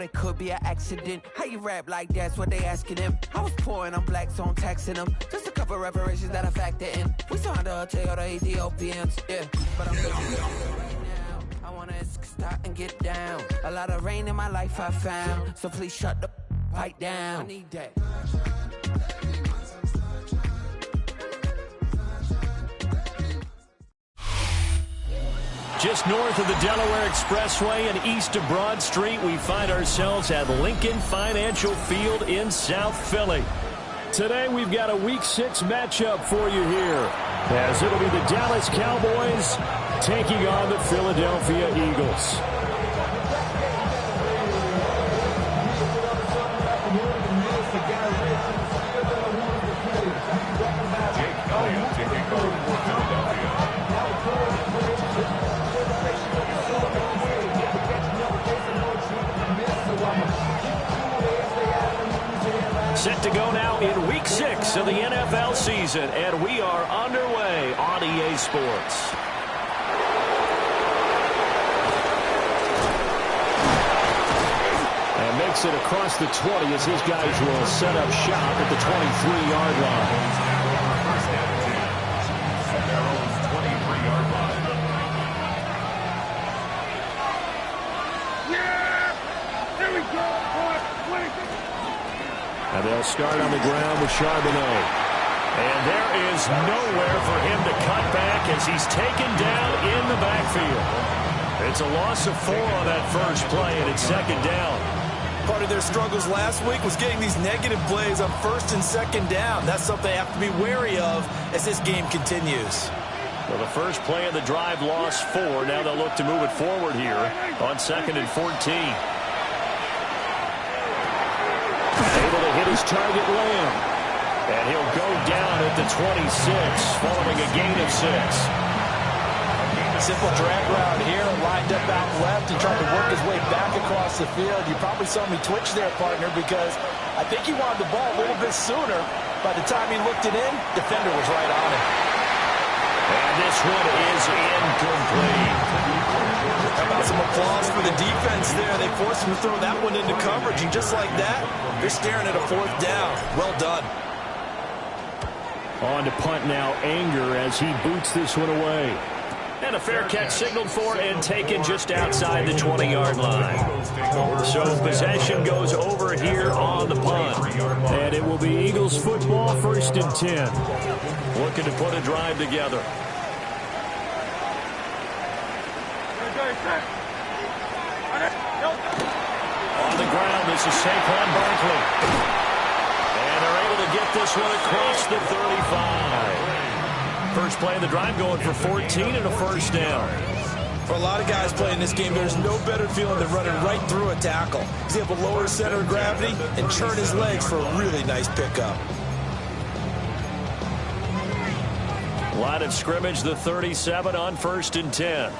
It could be an accident. How you rap like that's what they asking him. I was poor and I'm black, so I'm taxing them. Just a couple reparations that I factor in. We saw the Toyota Ethiopians, yeah. But I'm right now. I wanna stop and get down. A lot of rain in my life I found. So please shut the pipe down. I need that. Just north of the Delaware Expressway and east of Broad Street, we find ourselves at Lincoln Financial Field in South Philly. Today we've got a Week 6 matchup for you here, as it'll be the Dallas Cowboys taking on the Philadelphia Eagles. Set to go now in Week 6 of the NFL season, and we are underway on EA Sports. And makes it across the 20 as his guys will set up shop at the 23-yard line. And they'll start on the ground with Charbonnet. And there is nowhere for him to cut back as he's taken down in the backfield. It's a loss of 4 on that first play, and it's second down. Part of their struggles last week was getting these negative plays on first and second down. That's something they have to be wary of as this game continues. Well, the first play of the drive lost 4. Now they'll look to move it forward here on 2nd and 14. Able to hit his target, Lamb. And he'll go down at the 26, following a gain of 6. Simple drag route here, lined up out left and tried to work his way back across the field. You probably saw me twitch there, partner, because I think he wanted the ball a little bit sooner. By the time he looked it in, defender was right on him. And this one is incomplete. How about some applause for the defense there? They forced him to throw that one into coverage, and just like that, they're staring at a 4th down. Well done. On to punt now, Anger, as he boots this one away. And a fair catch signaled for and taken just outside the 20-yard line. So possession goes over here on the punt. And it will be Eagles football, 1st and 10. Looking to put a drive together. On the ground, this is Saquon Barkley. And they're able to get this one across the 35. First play of the drive going for 14 and a 1st down. For a lot of guys playing this game, there's no better feeling than running right through a tackle. He's able to lower his center of gravity and turn his legs for a really nice pickup. Line of scrimmage, the 37 on 1st and 10.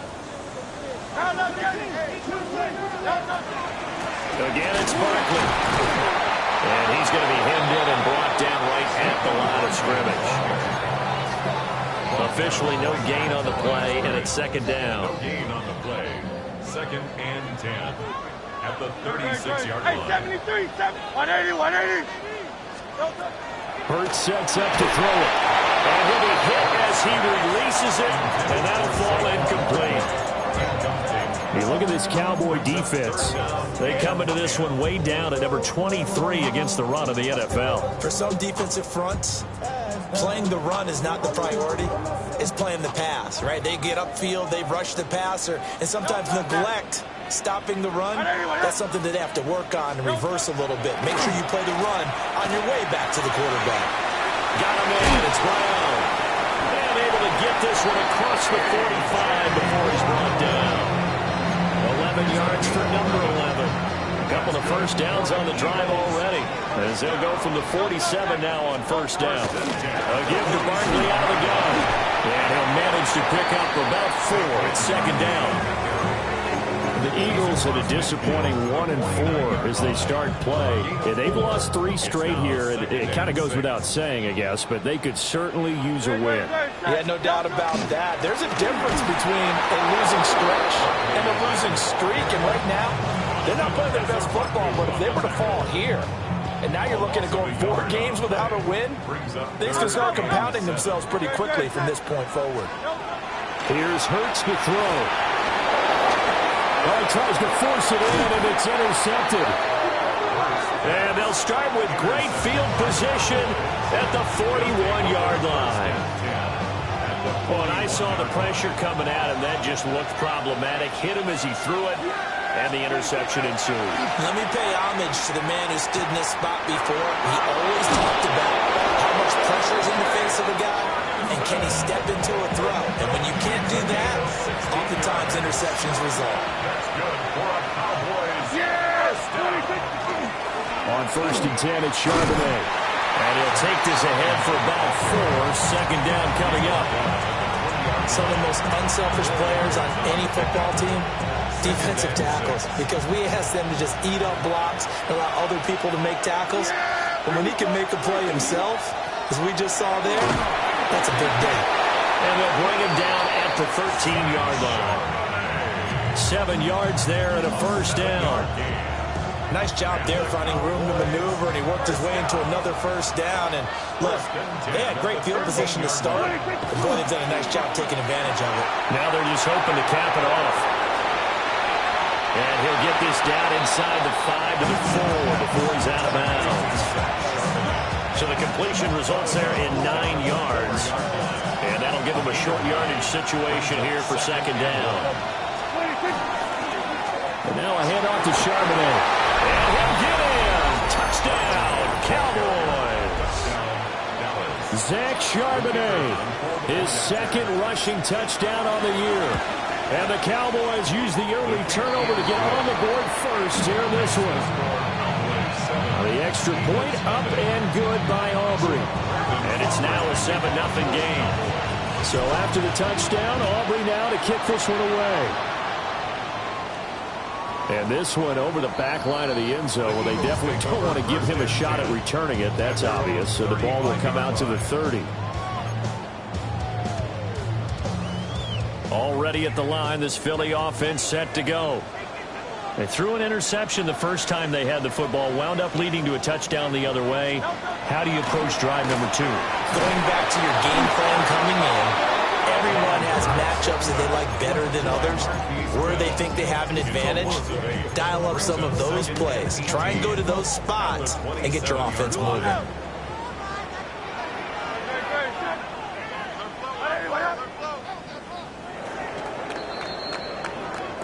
Again, it's Barkley. And he's going to be hemmed in and brought down right at the line of scrimmage. Officially no gain on the play, and it's 2nd down. No gain on the play. 2nd and 10 at the 36-yard line. Hey, 73, 180. Hurts sets up to throw it. And he'll be hit as he releases it, and that'll fall incomplete. Hey, look at this Cowboy defense. They come into this one way down at number 23 against the run of the NFL. For some defensive fronts, playing the run is not the priority. It's playing the pass, right? They get upfield, they rush the passer, and sometimes neglect stopping the run. That's something that they have to work on and reverse a little bit. Make sure you play the run on your way back to the quarterback. Got him in. It's Brown. And able to get this one across the 45 before he's brought down. 11 yards for number 11. A couple of first downs on the drive already, as they'll go from the 47 now on 1st down. A give to Barkley out of the gun. And he'll manage to pick up about 4 at 2nd down. The Eagles had a disappointing 1-4 as they start play. They've lost 3 straight here. It kind of goes without saying, I guess, but they could certainly use a win. Yeah, no doubt about that. There's a difference between a losing stretch and a losing streak, and right now, They're not playing their best football, but if they were to fall here, and now you're looking at going 4 games without a win, things can start compounding themselves pretty quickly from this point forward. Here's Hurts to throw. Oh, he tries to force it in, and it's intercepted. And they'll start with great field position at the 41-yard line. Well, and I saw the pressure coming at him. That just looked problematic. Hit him as he threw it, and the interception ensued. Let me pay homage to the man who stood in this spot before. He always talked about how much pressure is in the face of a guy, and can he step into a throw. And when you can't do that, oftentimes interceptions result. That's good for a Cowboys. Yes! On 1st and 10, it's Charbonnet. And he'll take this ahead for about 4. Second down coming up. Some of the most unselfish players on any football team, defensive tackles, because we ask them to just eat up blocks and allow other people to make tackles. But when he can make a play himself, as we just saw there, that's a big day. And they'll bring him down at the 13-yard line. 7 yards there and a first down. Nice job there finding room to maneuver, and he worked his way into another first down. And look, they had great field position to start, but boy, they've done a nice job taking advantage of it. Now they're just hoping to cap it off. And he'll get this down inside the 5 to the 4 before he's out of bounds. So the completion results there in 9 yards. And that'll give him a short yardage situation here for second down. And now a handoff to Charbonnet. And he'll get in. Touchdown, Cowboys. Zach Charbonnet, his second rushing touchdown on the year. And the Cowboys use the early turnover to get on the board first here in this one. The extra point up and good by Aubrey. And it's now a 7-0 game. So after the touchdown, Aubrey now to kick this one away. And this one over the back line of the end zone. Well, they definitely don't want to give him a shot at returning it. That's obvious. So the ball will come out to the 30. Already at the line, this Philly offense set to go. They threw an interception the first time they had the football, wound up leading to a touchdown the other way. How do you approach drive number 2? Going back to your game plan coming in, everyone has matchups that they like better than others. Where they think they have an advantage, dial up some of those plays. Try and go to those spots and get your offense moving.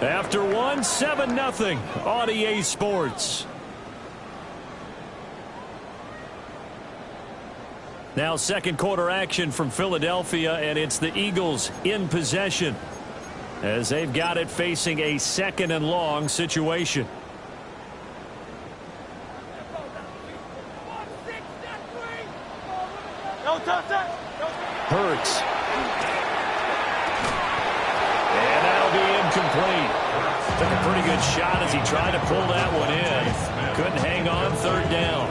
After one, 7-0 on EA Sports. Now second quarter action from Philadelphia, and it's the Eagles in possession as they've got it facing a 2nd and long situation. Hurts. And that'll be incomplete. Took a pretty good shot as he tried to pull that one in. Couldn't hang on, 3rd down.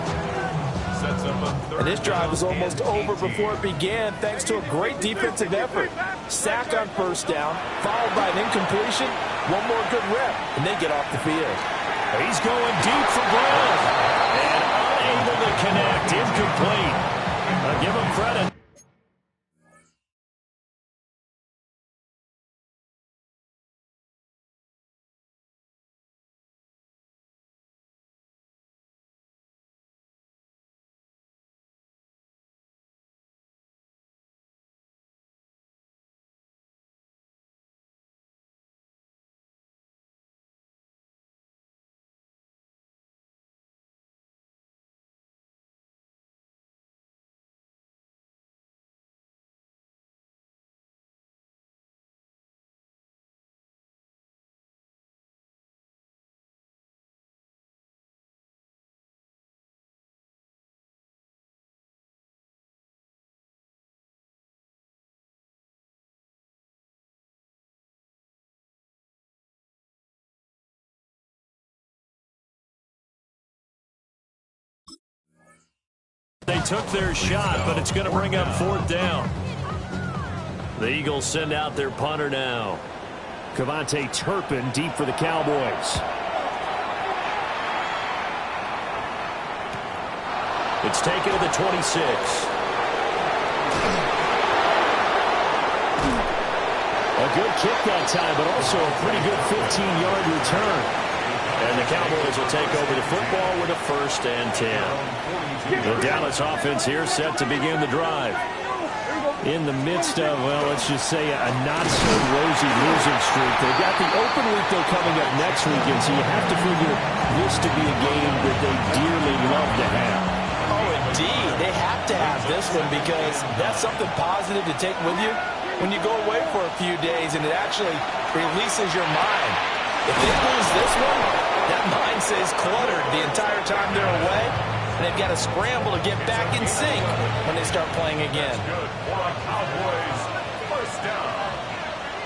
And this drive was almost over before it began thanks to a great defensive effort. Sack on 1st down, followed by an incompletion, one more good rep, and they get off the field. He's going deep for Brown. And unable to connect, incomplete. I'll give him credit. They took their shot, but it's going to bring up 4th down. The Eagles send out their punter now. Cavante Turpin deep for the Cowboys. It's taken to the 26. A good kick that time, but also a pretty good 15-yard return. And the Cowboys will take over the football with a 1st and 10. The Dallas offense here set to begin the drive. In the midst of, well, let's just say a not-so-rosy losing streak. They've got the open week, though, coming up next weekend, so you have to figure this to be a game that they dearly love to have. Oh, indeed. They have to have this one because that's something positive to take with you when you go away for a few days, and it actually releases your mind. If they lose this one, that mind stays cluttered the entire time they're away, and they've got to scramble to get back in sync when they start playing again. Good for a Cowboys 1st down.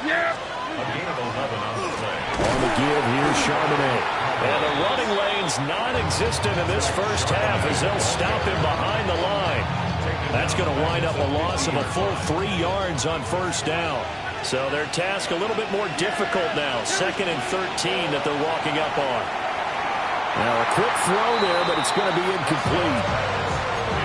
Yeah. A gain of 11 on the play. On the give, here's Charbonnet. And the running lane's non-existent in this first half as they'll stop him behind the line. That's going to wind up a loss of a full 3 yards on 1st down. So their task a little bit more difficult now. 2nd and 13 that they're walking up on. Now a quick throw there, but it's going to be incomplete.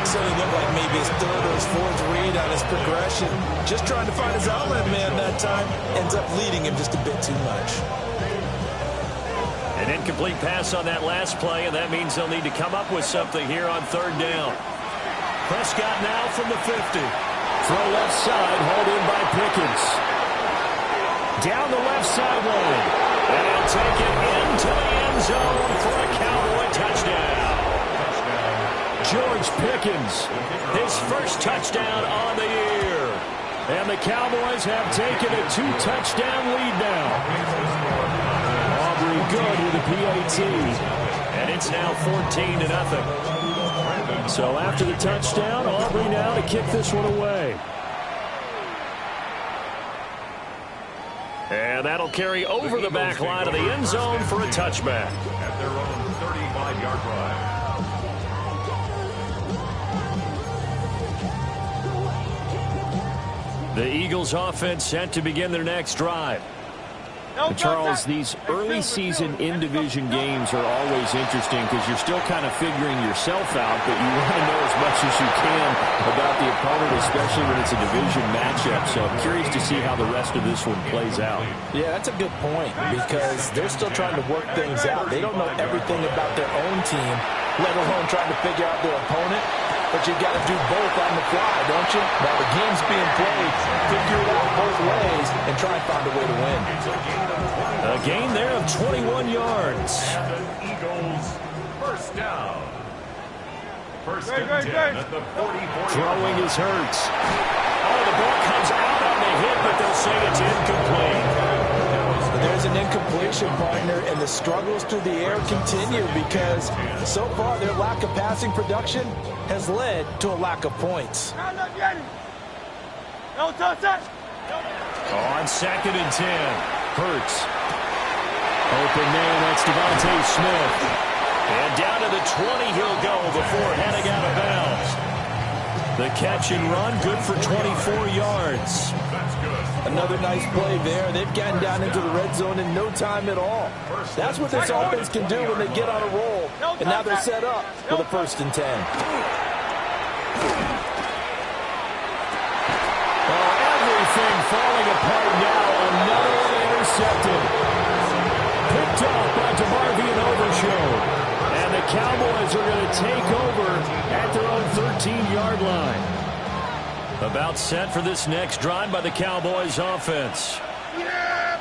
So he looked like maybe his 3rd or his 4th read on his progression. Just trying to find his outlet man that time. Ends up leading him just a bit too much. An incomplete pass on that last play, and that means they'll need to come up with something here on 3rd down. Prescott now from the 50. Throw left side, hauled in by Pickens. Down the left sideline. And he'll take it into the end zone for a Cowboy touchdown. George Pickens, his first touchdown on the year. And the Cowboys have taken a 2-touchdown lead now. Aubrey good with a PAT. And it's now 14-0. So after the touchdown, Aubrey now to kick this one away. And that'll carry over the back line of the end zone for a touchback. At their own 35-yard line. The Eagles offense set to begin their next drive. And Charles, these early season in-division games are always interesting because you're still kind of figuring yourself out, but you want to know as much as you can about the opponent, especially when it's a division matchup. So I'm curious to see how the rest of this one plays out. Yeah, that's a good point because they're still trying to work things out. They don't know everything about their own team, let alone trying to figure out their opponent. But you've got to do both on the fly, don't you? While the game's being played, figure it out both ways and try and find a way to win. A gain there of 21 yards. And the Eagles 1st down. 1st and 10 at the 44. Throwing is Hurts. Oh, the ball comes out on the hit, but they'll say it's incomplete. There's an incompletion, partner, and the struggles through the air continue because so far their lack of passing production has led to a lack of points. On 2nd and 10, Hurts. Open man, that's Devontae Smith. And down to the 20 he'll go before heading out of bounds. The catch and run, good for 24 yards. Another nice play there. They've gotten down into the red zone in no time at all. That's what this offense can do when they get on a roll. And now they're set up for the 1st and 10. Everything falling apart now. Another one intercepted. Picked up by DeMarvion Overshown. And the Cowboys are going to take over at their own 13-yard line. About set for this next drive by the Cowboys offense.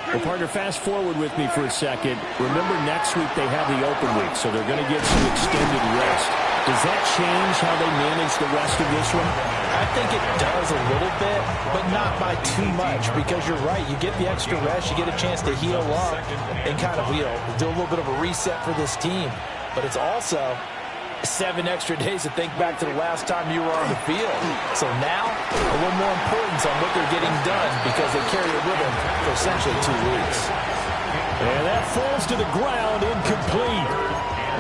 Well, partner, fast forward with me for a second. Remember, next week they have the open week, so they're going to get some extended rest. Does that change how they manage the rest of this one? I think it does a little bit, but not by too much, because you're right. You get the extra rest, you get a chance to heal up and kind of, do a little bit of a reset for this team. But it's also 7 extra days to think back to the last time you were on the field. So now, a little more importance on what they're getting done because they carry it with them for essentially 2 weeks. And that falls to the ground, incomplete.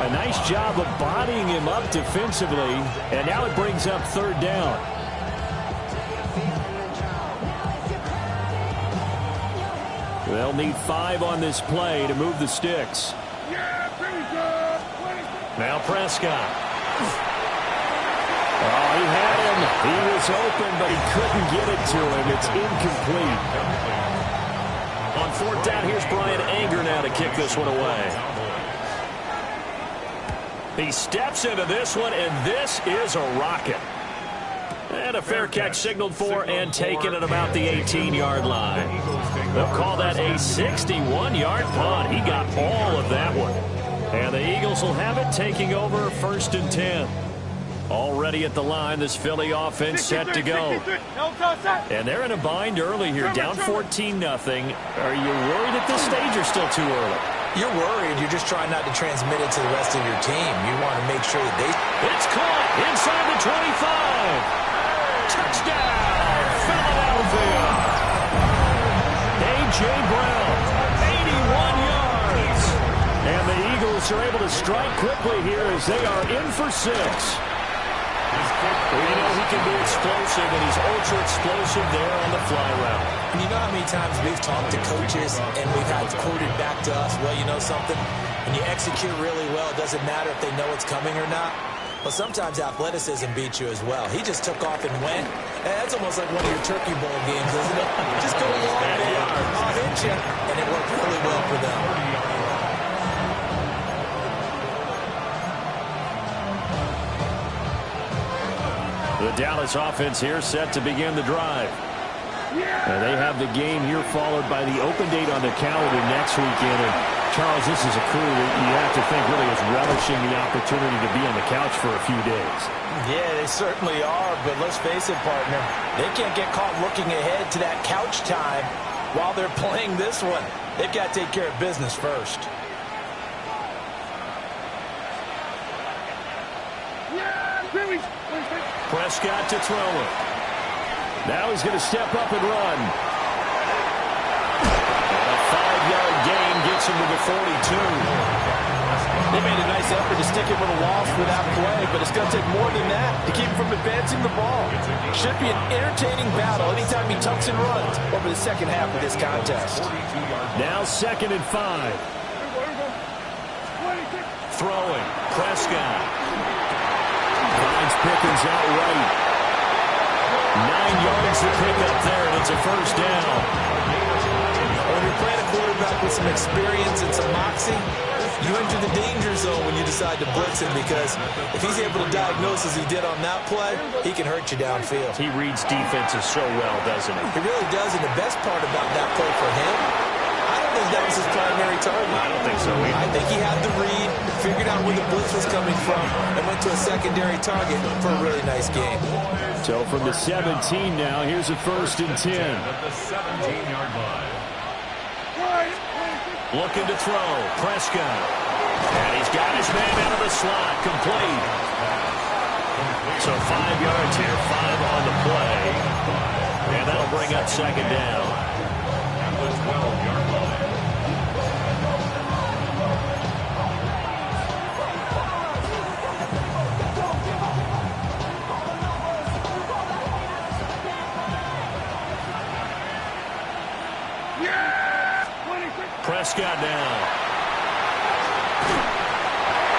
A nice job of bodying him up defensively, and now it brings up 3rd down. They'll need 5 on this play to move the sticks. Now Prescott. Oh, he had him. He was open, but he couldn't get it to him. It's incomplete. On fourth down, here's Brian Anger now to kick this one away. He steps into this one, and this is a rocket. And a fair catch signaled for and taken at about the 18-yard line. They'll call that a 61-yard punt. He got all of that one. And the Eagles will have it, taking over 1st and 10. Already at the line, this Philly offense set to go. And they're in a bind early here, down 14-0. Are you worried at this stage or still too early? You're worried. You're just trying not to transmit it to the rest of your team. You want to make sure that they... It's caught inside the 25. Touchdown, Philadelphia. A.J. Brown, 81 yards. And the Eagles are able to strike quickly here as they are in for 6. Well, you know he can be explosive, and he's ultra-explosive there on the fly route. And you know how many times we've talked to coaches and we've had quoted back to us, well, you know something? When you execute really well, it doesn't matter if they know it's coming or not. Well, sometimes athleticism beats you as well. He just took off and went. And that's almost like one of your Turkey Bowl games, isn't it? Just go along there, I'll hit you, and it worked really well for them. The Dallas offense here set to begin the drive. And they have the game here followed by the open date on the calendar next weekend. And Charles, this is a crew that you have to think really is relishing the opportunity to be on the couch for a few days. Yeah, they certainly are, but let's face it, partner. They can't get caught looking ahead to that couch time while they're playing this one. They've got to take care of business first. Prescott to throw it. Now he's going to step up and run. A 5-yard gain gets him to the 42. They made a nice effort to stick him with a loss for that play, but it's going to take more than that to keep him from advancing the ball. Should be an entertaining battle anytime he tucks and runs over the second half of this contest. Now 2nd and 5. Throwing. Prescott. Finds Pickens out right. 9 yards to pick up there, and it's a first down. When you're playing a quarterback with some experience and some moxie, you enter the danger zone when you decide to blitz him, because if he's able to diagnose as he did on that play, he can hurt you downfield. He reads defenses so well, doesn't he? He really does, and the best part about that play for him, I don't think that was his primary target. I don't think so either. I think he had the read, figured out where the blitz was coming from, and went to a secondary target for a really nice game. So from the 17 now, here's a 1st and 10. At the 17-yard line. Looking to throw. Prescott. And he's got his man out of the slot. Complete. So 5 yards here, 5 on the play. And that'll bring up 2nd down. At the 12-yard line. Prescott now.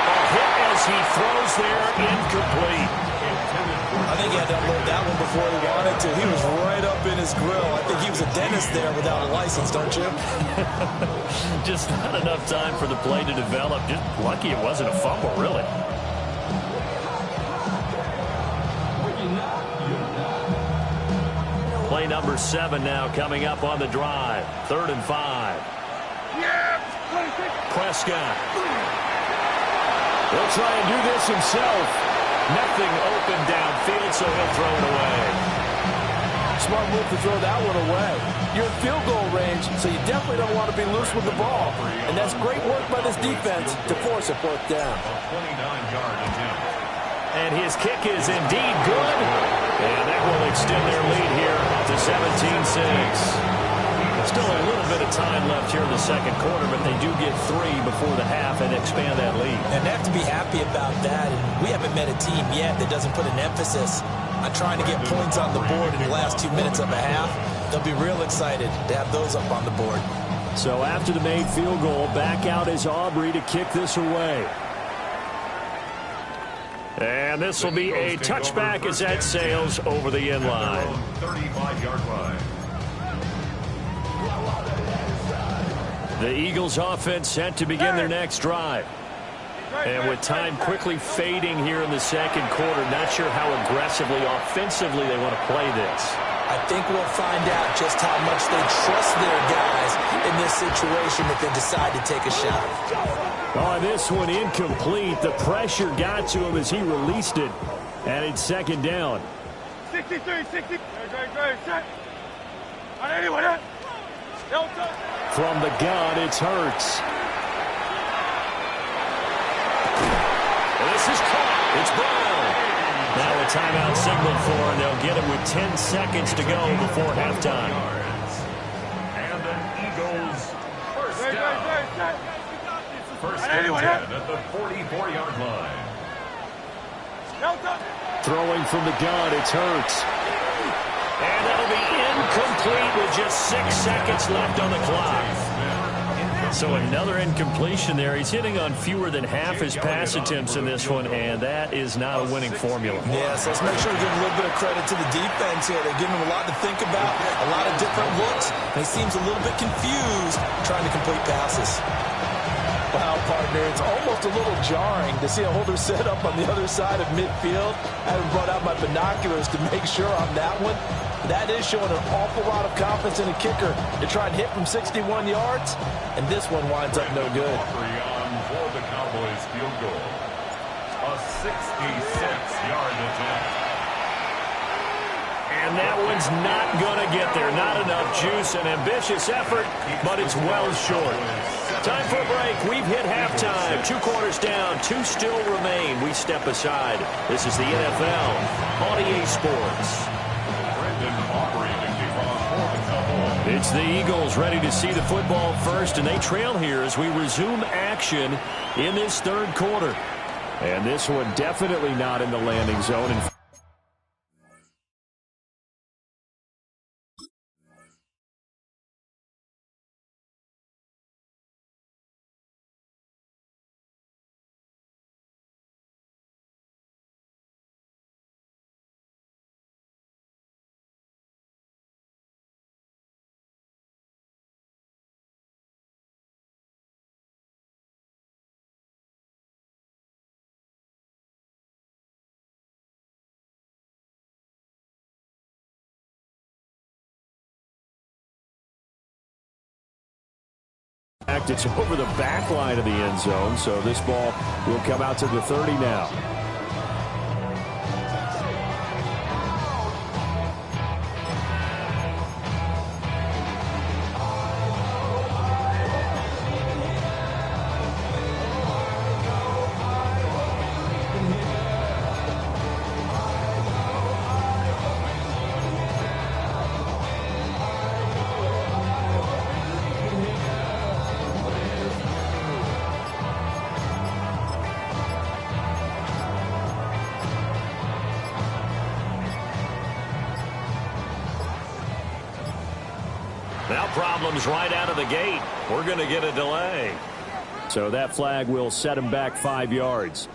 A hit as he throws there, incomplete. I think he had to unload that one before he wanted to. He was right up in his grill. I think he was a dentist there without a license, don't you? Just not enough time for the play to develop. Just lucky it wasn't a fumble, really. Play number 7 now coming up on the drive. 3rd and 5. Prescott. He'll try and do this himself. Nothing open downfield, so he'll throw it away. Smart move to throw that one away. You're in field goal range, so you definitely don't want to be loose with the ball. And that's great work by this defense to force a fourth down. 29-yard attempt. And his kick is indeed good. And that will extend their lead here to 17-6. Still a little bit of time left here in the second quarter, but they do get 3 before the half and expand that lead. And they have to be happy about that. And we haven't met a team yet that doesn't put an emphasis on trying to get points on the board in the last 2 minutes of a half. They'll be real excited to have those up on the board. So after the made field goal, back out is Aubrey to kick this away. And this will be a touchback as that sails over the end line. 35-yard line. The Eagles offense set to begin their next drive. And with time quickly fading here in the second quarter, not sure how aggressively, offensively they want to play this. I think we'll find out just how much they trust their guys in this situation if they decide to take a shot. Oh, this one incomplete. The pressure got to him as he released it. And it's second down. 63, 60. Set. 180, From the gun, it's Hurts. This is caught. It's Brown. Now a timeout signaled for, and they'll get it with 10 seconds to go before halftime. And the Eagles first down. First and 10 at the 44-yard line. Throwing from the gun, it's Hurts. And that'll be incomplete with just 6 seconds left on the clock. So another incompletion there. He's hitting on fewer than half his pass attempts in this one, and that is not a winning formula. Yes, let's make sure we give a little bit of credit to the defense here. They're giving him a lot to think about, a lot of different looks, and he seems a little bit confused trying to complete passes. Wow, partner, it's almost a little jarring to see a holder set up on the other side of midfield. I haven't brought out my binoculars to make sure on that one. That is showing an awful lot of confidence in a kicker to try and hit from 61 yards, and this one winds up no good. For the Cowboys field goal. A 66-yard attempt. And that one's not going to get there. Not enough juice, an ambitious effort, but it's well short. Time for a break. We've hit halftime. 2 quarters down, 2 still remain. We step aside. This is the NFL on EA Sports. It's the Eagles ready to see the football first, and they trail here as we resume action in this third quarter. And this one definitely not in the landing zone. It's over the back line of the end zone, so this ball will come out to the 30 now. Now problems right out of the gate. We're going to get a delay. So that flag will set him back 5 yards.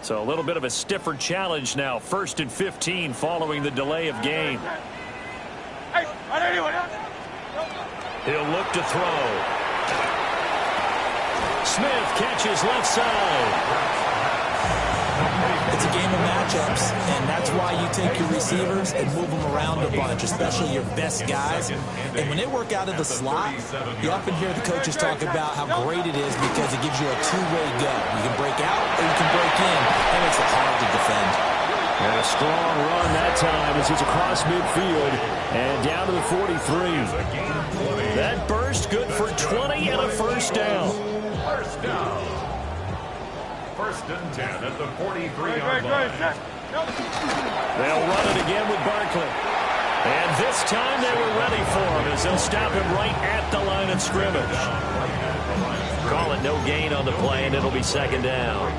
So a little bit of a stiffer challenge now. 1st and 15 following the delay of game. He'll look to throw. Smith catches left side. It's a game of matchups, and that's why you take your receivers and move them around a bunch, especially your best guys. And when they work out of the slot, you often hear the coaches talk about how great it is because it gives you a two-way go. You can break out or you can break in. That makes it hard to defend. And a strong run that time as he's across midfield and down to the 43. That burst good for 20 and a first down. First down. 1st and 10 at the 43-yard line. They'll run it again with Barkley. And this time they were ready for him as they'll stop him right at the line of scrimmage. call it no gain on the play, and it'll be second down.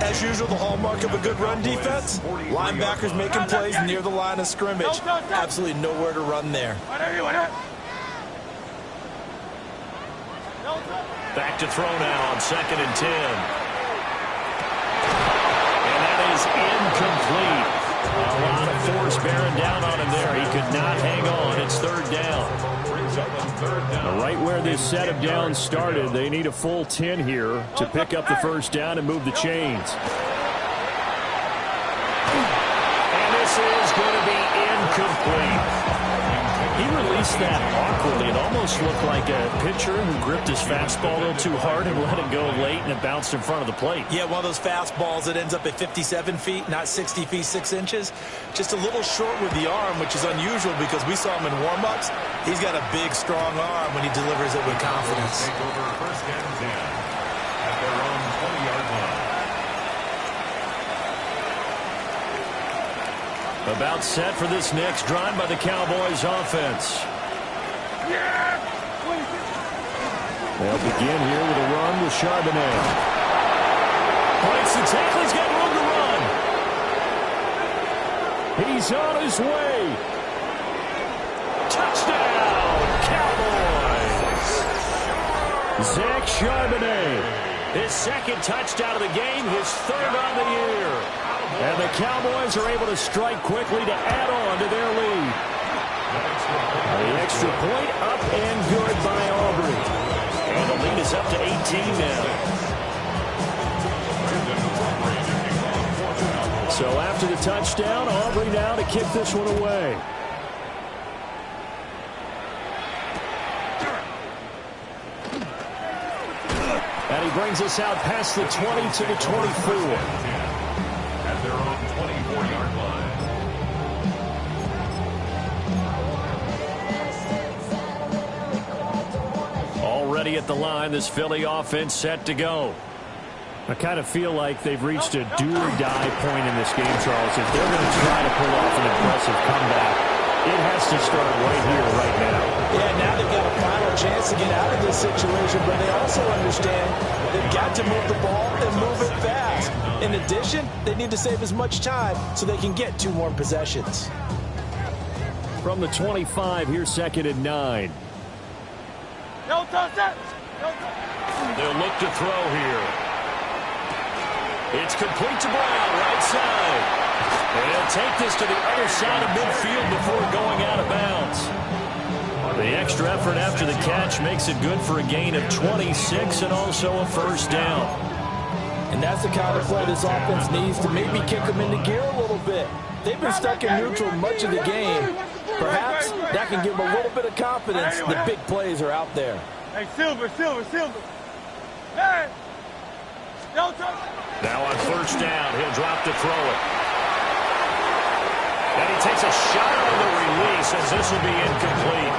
As usual, the hallmark of a good run defense, linebackers making plays near the line of scrimmage. Absolutely nowhere to run there. Back to throw now on 2nd and 10. And that is incomplete. A lot of force bearing down on him there. He could not hang on. It's 3rd down. Right where this set of downs started, they need a full 10 here to pick up the 1st down and move the chains. And this is going to be incomplete. He released that awkwardly. It almost looked like a pitcher who gripped his fastball a little too hard and let it go late, and it bounced in front of the plate. Yeah, one of those fastballs that ends up at 57 feet, not 60 feet, 6 inches. Just a little short with the arm, which is unusual because we saw him in warm-ups. He's got a big, strong arm when he delivers it with confidence. Take over 1st and 10 at their own 20-yard line. About set for this next drive by the Cowboys offense. They'll begin here with a run with Charbonnet. Breaks the tackle. He's got room to run. He's on his way. Touchdown, Cowboys. Zach Charbonnet. His 2nd touchdown of the game, his 3rd on the year. And the Cowboys are able to strike quickly to add on to their lead. The extra point up and good by Aubrey. And the lead is up to 18 now. So after the touchdown, Aubrey now to kick this one away. And he brings us out past the 20 to the 24. At their own 24-yard line. Already at the line, this Philly offense set to go. I kind of feel like they've reached a do-or-die point in this game, Charles. If they're going to try to pull off an impressive comeback, it has to start right here, right now. Yeah, now they've got a final chance to get out of this situation, but they also understand they've got to move the ball and move it fast. In addition, they need to save as much time so they can get 2 more possessions. From the 25, here's 2nd and 9. They'll look to throw here. It's complete to Brown, right side. And he'll take this to the other side of midfield before going out of bounds. The extra effort after the catch makes it good for a gain of 26 and also a 1st down. And that's the kind of play this offense needs to maybe kick them into gear a little bit. They've been stuck in neutral much of the game. Perhaps that can give them a little bit of confidence. The big plays are out there. Hey, Silver. Hey! Now on 1st down, he'll drop to throw it. And he takes a shot on the release as this will be incomplete.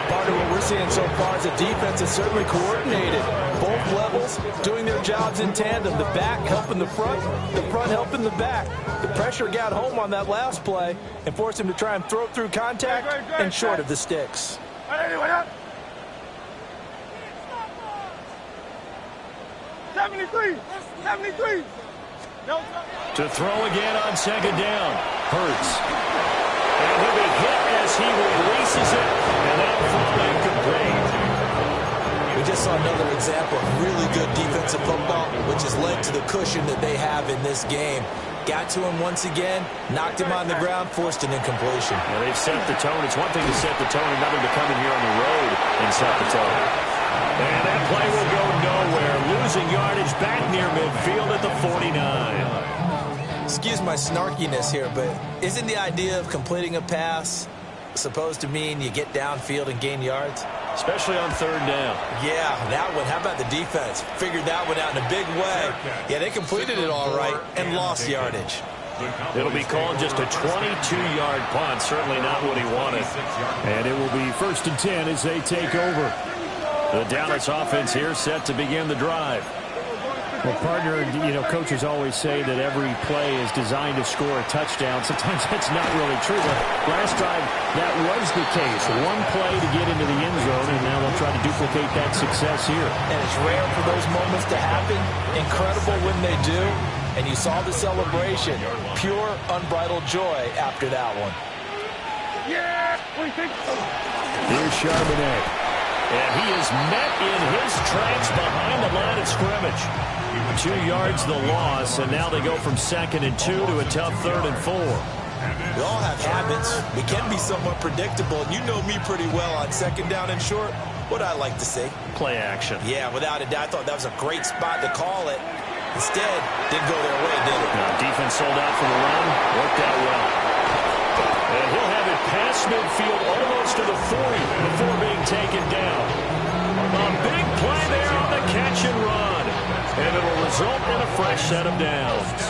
Part of what we're seeing so far is a defense that's certainly coordinated. Both levels doing their jobs in tandem. The back helping the front helping the back. The pressure got home on that last play and forced him to try and throw through contact and short of the sticks. 73. To throw again on 2nd down. Hurts. And he'll be hit as he releases it. And that fall incomplete. We just saw another example of really good defensive football, which has led to the cushion that they have in this game. Got to him once again, knocked him on the ground, forced an incompletion. Well, they've set the tone. It's one thing to set the tone, another to come in here on the road and set the tone. And that play will go nowhere. Losing yardage back near midfield at the 49. Excuse my snarkiness here, but isn't the idea of completing a pass supposed to mean you get downfield and gain yards? Especially on 3rd down. Yeah, that one. How about the defense? Figured that one out in a big way. Yeah, they completed it all right and lost yardage. It'll be called just a 22-yard punt. Certainly not what he wanted. And it will be 1st and 10 as they take over. The Dallas offense here set to begin the drive. Well, partner, coaches always say that every play is designed to score a touchdown. Sometimes that's not really true, but last drive, that was the case. One play to get into the end zone, and now they'll try to duplicate that success here. And it's rare for those moments to happen. Incredible when they do. And you saw the celebration. Pure, unbridled joy after that one. Yeah! What do you think? Here's Charbonnet. And he is met in his tracks behind the line of scrimmage. 2 yards the loss, and now they go from 2nd and 2 to a tough 3rd and 4. We all have habits. We can be somewhat predictable. And you know me pretty well on 2nd down and short. What I like to say? Play action. Yeah, without a doubt. I thought that was a great spot to call it. Instead, didn't go their way, did it? Now, defense sold out for the run. Worked out well. And he'll have it past midfield almost to the 40 before being taken down. A big play there on the catch and run. And it'll result in a fresh set of downs.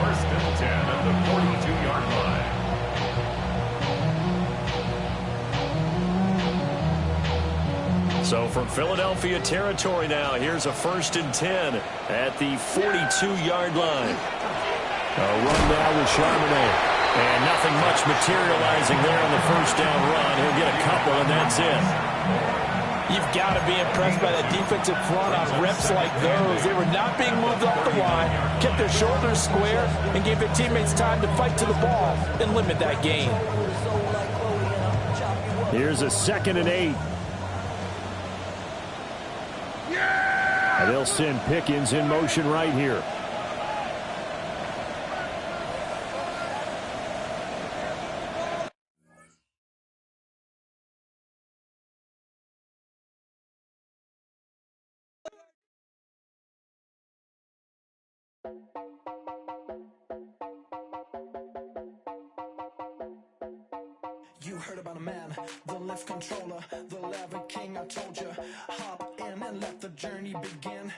1st and 10 at the 42-yard line. So from Philadelphia territory now, here's a 1st and 10 at the 42-yard line. A run now with Charbonnet. And nothing much materializing there on the 1st down run. He'll get a couple, and that's it. You've got to be impressed by that defensive front on reps like those. They were not being moved off the line, kept their shoulders square, and gave their teammates time to fight to the ball and limit that gain. Here's a 2nd and 8. And they'll send Pickens in motion right here. You heard about a man, the lift controller, the lever king. I told you, hop in and let the journey begin.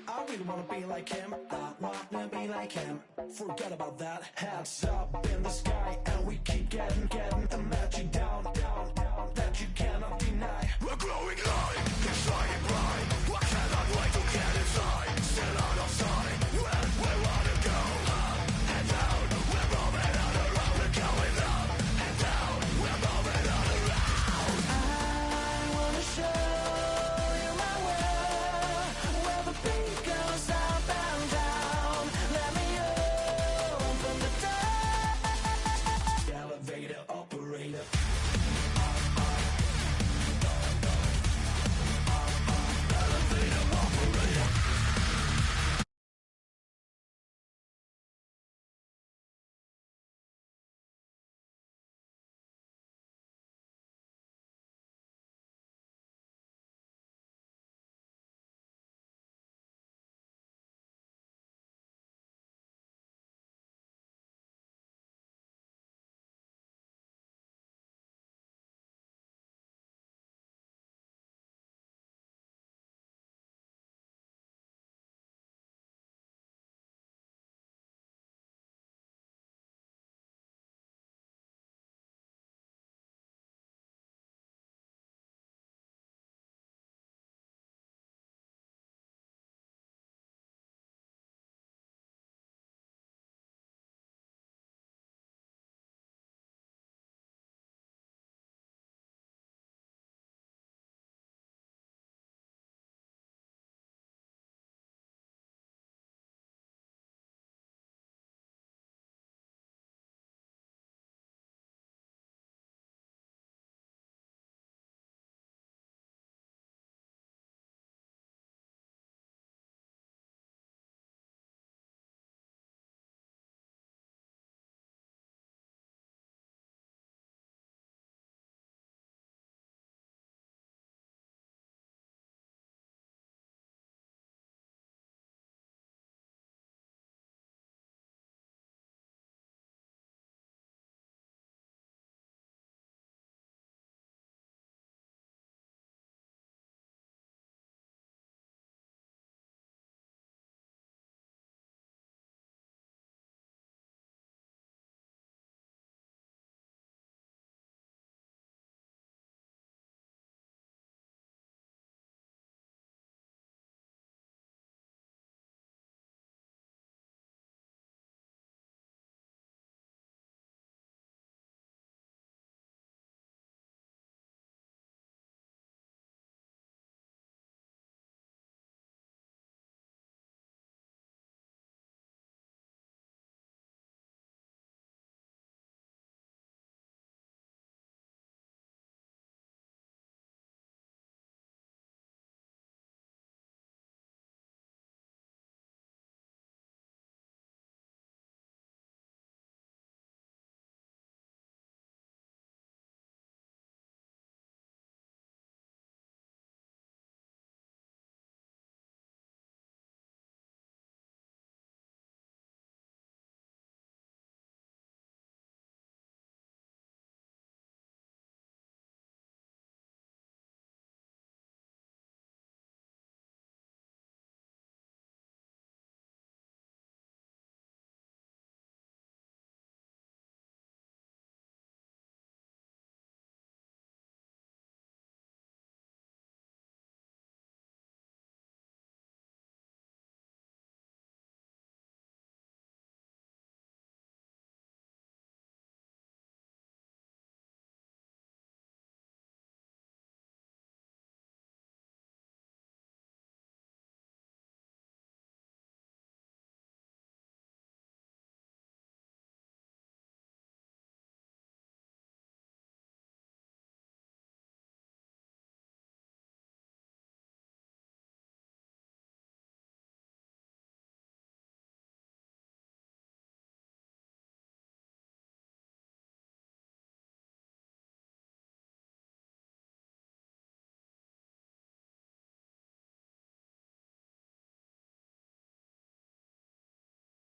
I really wanna be like him. I wanna be like him. Forget about that. Hats up in the sky.